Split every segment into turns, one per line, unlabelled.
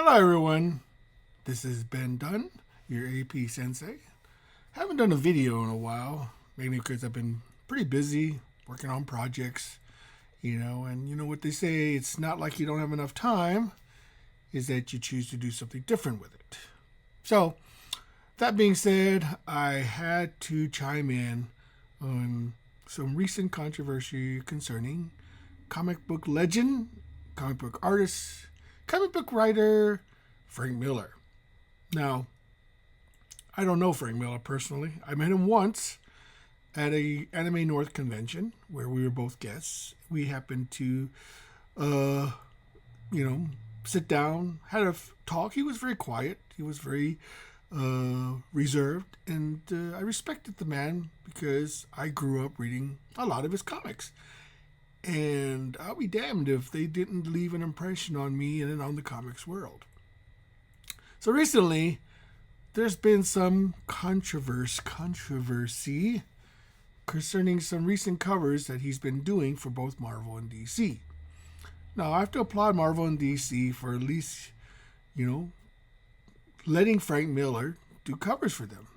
Hello, everyone. This is Ben Dunn, your AP Sensei. Haven't done a video in a while, mainly because I've been pretty busy working on projects, and you know what they say, it's not like you don't have enough time, is that you choose to do something different with it. So, that being said, I had to chime in on some recent controversy concerning comic book legend, comic book artist, comic book writer Frank Miller. Now, I don't know Frank Miller personally. I met him once at a Anime North convention where we were both guests. We happened to, uh, you know, sit down, had a talk. He was very quiet. He was very reserved, and I respected the man because I grew up reading a lot of his comics. And I'll be damned if they didn't leave an impression on me and on the comics world. So recently, there's been some controversy concerning some recent covers that he's been doing for both Marvel and DC. Now, I have to applaud Marvel and DC for at least, letting Frank Miller do covers for them.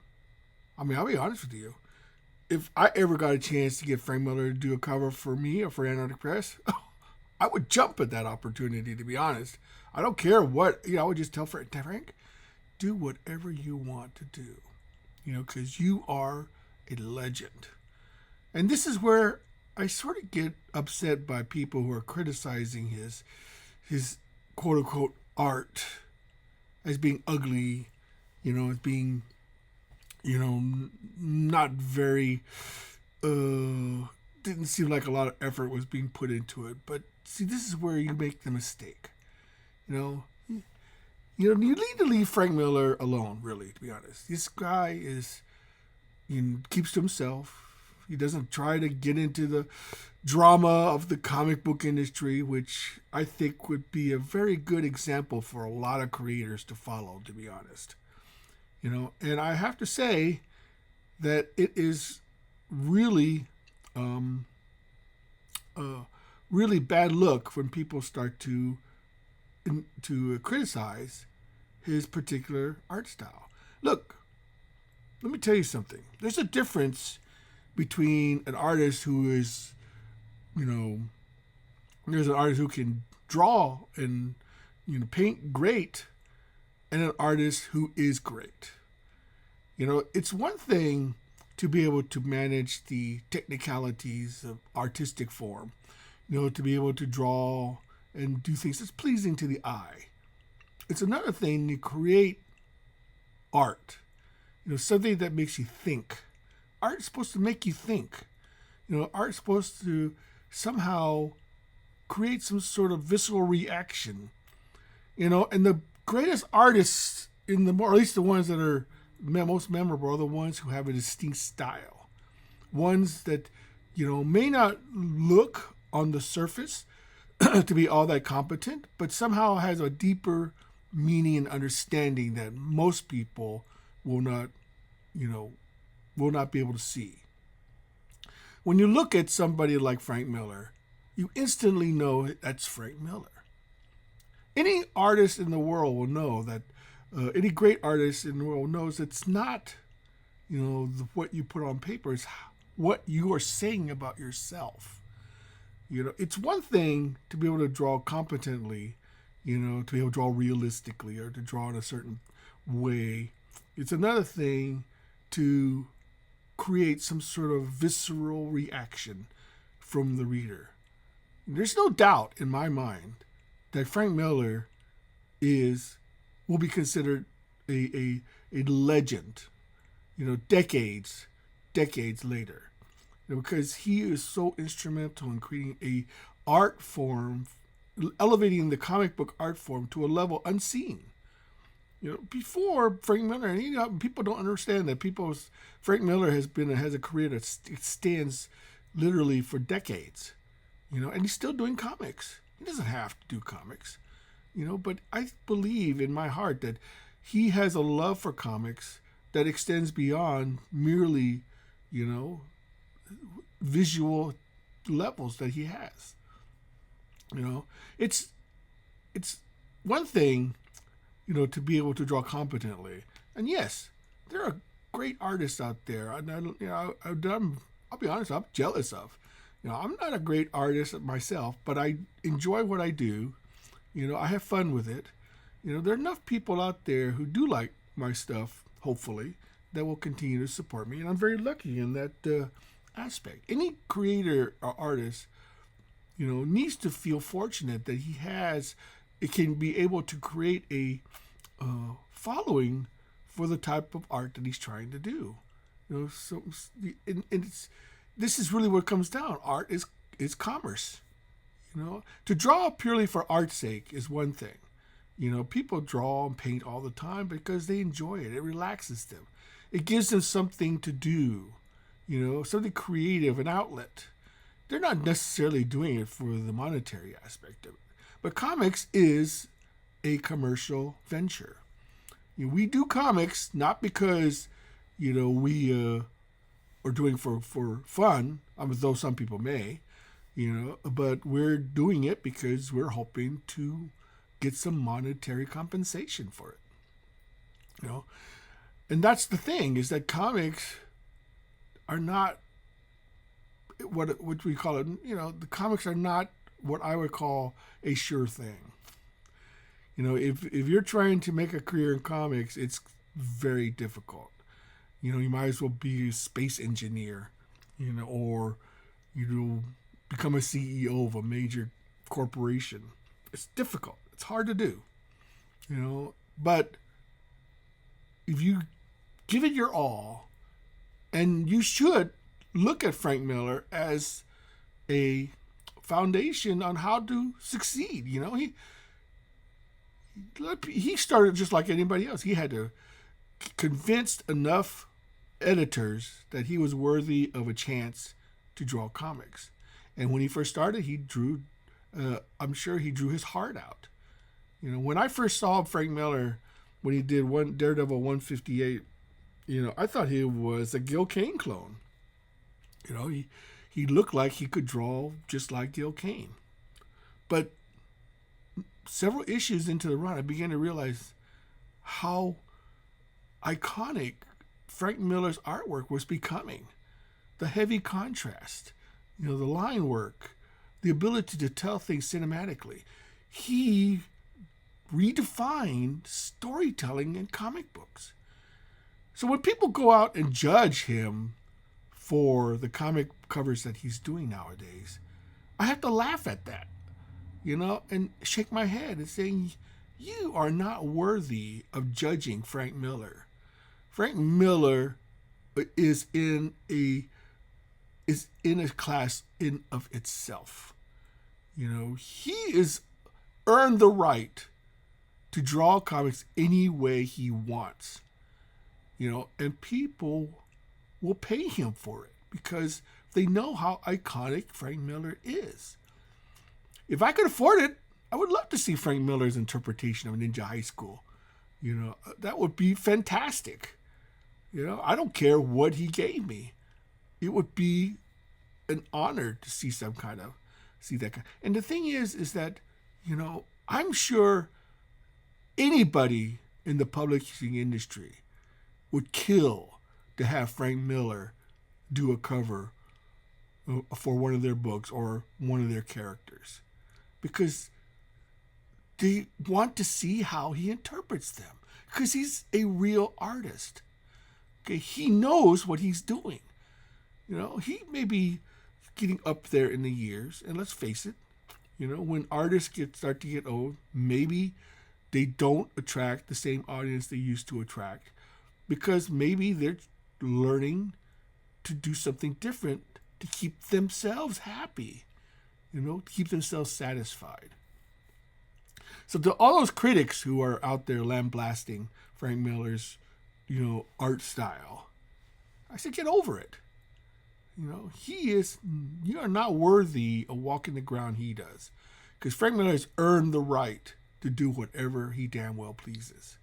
I mean, I'll be honest with you. If I ever got a chance to get Frank Miller to do a cover for me or for Anarctic Press, I would jump at that opportunity, to be honest. I don't care what, I would just tell Frank, do whatever you want to do, because you are a legend. And this is where I sort of get upset by people who are criticizing his quote unquote art as being ugly, as being, not very, didn't seem like a lot of effort was being put into it. But see, this is where you make the mistake. You need to leave Frank Miller alone, really, to be honest. This guy keeps to himself. He doesn't try to get into the drama of the comic book industry, which I think would be a very good example for a lot of creators to follow, to be honest. And I have to say that it is really, really bad look when people start to criticize his particular art style. Look, let me tell you something. There's a difference between an artist who is, there's an artist who can draw and paint great, and an artist who is great. It's one thing to be able to manage the technicalities of artistic form, to be able to draw and do things that's pleasing to the eye. It's another thing to create art, something that makes you think. Art's supposed to make you think. Art's supposed to somehow create some sort of visceral reaction. And the greatest artists in the, or at least the ones that are most memorable, are the ones who have a distinct style. Ones that, may not look on the surface to be all that competent, but somehow has a deeper meaning and understanding that most people will not be able to see. When you look at somebody like Frank Miller, you instantly know that's Frank Miller. Any artist in the world will know that, any great artist in the world knows it's not, what you put on paper, is what you are saying about yourself. It's one thing to be able to draw competently, to be able to draw realistically or to draw in a certain way. It's another thing to create some sort of visceral reaction from the reader. There's no doubt in my mind that Frank Miller will be considered a legend, decades later, because he is so instrumental in creating a art form, elevating the comic book art form to a level unseen. Before Frank Miller, and people don't understand that Frank Miller has a career that stands literally for decades, and he's still doing comics. He doesn't have to do comics, but I believe in my heart that he has a love for comics that extends beyond merely, visual levels that he has. It's one thing to be able to draw competently. And yes, there are great artists out there. I'll be honest, I'm jealous of. I'm not a great artist myself, but I enjoy what I do. I have fun with it. There are enough people out there who do like my stuff, hopefully, that will continue to support me. And I'm very lucky in that aspect. Any creator or artist, needs to feel fortunate that it can be able to create a following for the type of art that he's trying to do. So this is really what it comes down. Art is commerce. To draw purely for art's sake is one thing. People draw and paint all the time because they enjoy it. It relaxes them. It gives them something to do. Something creative, an outlet. They're not necessarily doing it for the monetary aspect of it. But comics is a commercial venture. We do comics not because, we are doing for fun, though some people may, but we're doing it because we're hoping to get some monetary compensation for it. And that's the thing, is that comics are not what we call it. The comics are not what I would call a sure thing. If you're trying to make a career in comics, it's very difficult. You might as well be a space engineer, or become a CEO of a major corporation. It's difficult. It's hard to do. But if you give it your all, and you should look at Frank Miller as a foundation on how to succeed. He started just like anybody else. He had to convince enough editors that he was worthy of a chance to draw comics. And when he first started, he drew, I'm sure he drew his heart out. When I first saw Frank Miller, when he did Daredevil 158, I thought he was a Gil Kane clone. He looked like he could draw just like Gil Kane. But several issues into the run, I began to realize how iconic Frank Miller's artwork was becoming. The heavy contrast, the line work, the ability to tell things cinematically. He redefined storytelling in comic books. So when people go out and judge him for the comic covers that he's doing nowadays, I have to laugh at that, and shake my head and saying, you are not worthy of judging Frank Miller. Frank Miller is in a class in of itself. He is earned the right to draw comics any way he wants. And people will pay him for it because they know how iconic Frank Miller is. If I could afford it, I would love to see Frank Miller's interpretation of Ninja High School. That would be fantastic. I don't care what he gave me. It would be an honor to see see that kind. And the thing is that, I'm sure anybody in the publishing industry would kill to have Frank Miller do a cover for one of their books or one of their characters, because they want to see how he interprets them, because he's a real artist. Okay, he knows what he's doing. He may be getting up there in the years, and let's face it, when artists start to get old, maybe they don't attract the same audience they used to attract, because maybe they're learning to do something different to keep themselves happy, to keep themselves satisfied. So to all those critics who are out there lambasting Frank Miller's, art style, I said, get over it. You are not worthy of walking the ground he does, because Frank Miller has earned the right to do whatever he damn well pleases.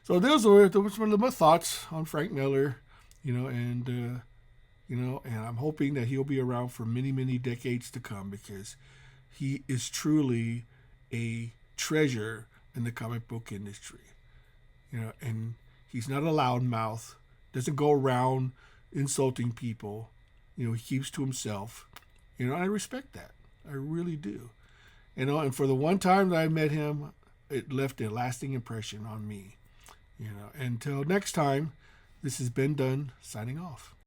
So those were some of my thoughts on Frank Miller, and I'm hoping that he'll be around for many, many decades to come, because he is truly a treasure in the comic book industry. And he's not a loudmouth, doesn't go around insulting people. He keeps to himself. I respect that. I really do. And for the one time that I met him, it left a lasting impression on me. Until next time, this has been Dunn signing off.